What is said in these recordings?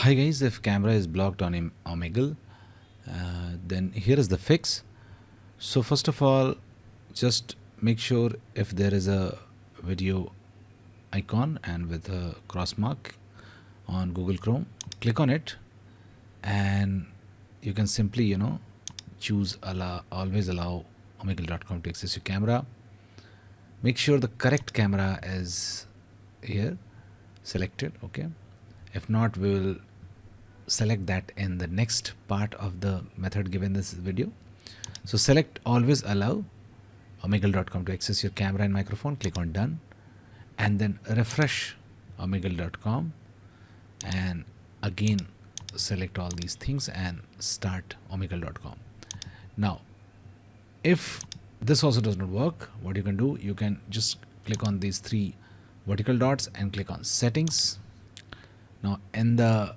Hi guys, if camera is blocked on Omegel, then here is the fix. So first of all, just make sure if there is a video icon and with a cross mark on Google Chrome, click on it and you can simply choose always allow omegel.com to access your camera. Make sure the correct camera is here selected. Okay, if not, we will select that in the next part of the method given this video. So select always allow omegel.com to access your camera and microphone. Click on done and then refresh omegel.com and again select all these things and start omegel.com. Now if this also does not work, what you can do, you can just click on these three vertical dots and click on settings. Now in the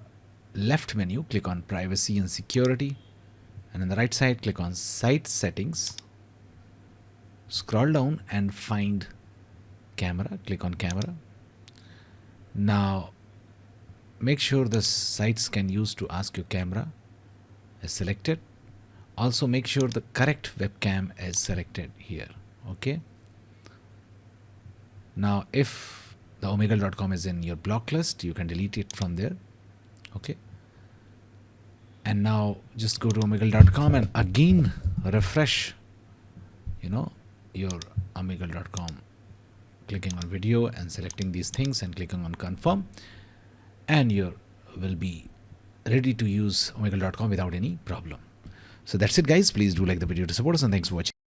left menu, click on privacy and security, and on the right side click on site settings, scroll down and find camera, click on camera. Now make sure the sites can use to ask your camera is selected. Also make sure the correct webcam is selected here. Okay, now if the omegel.com is in your block list, you can delete it from there. Okay, and now just go to omegel.com and again refresh your omegel.com, clicking on video and selecting these things and clicking on confirm, and you will be ready to use omegel.com without any problem. So that's it guys, please do like the video to support us and thanks for watching.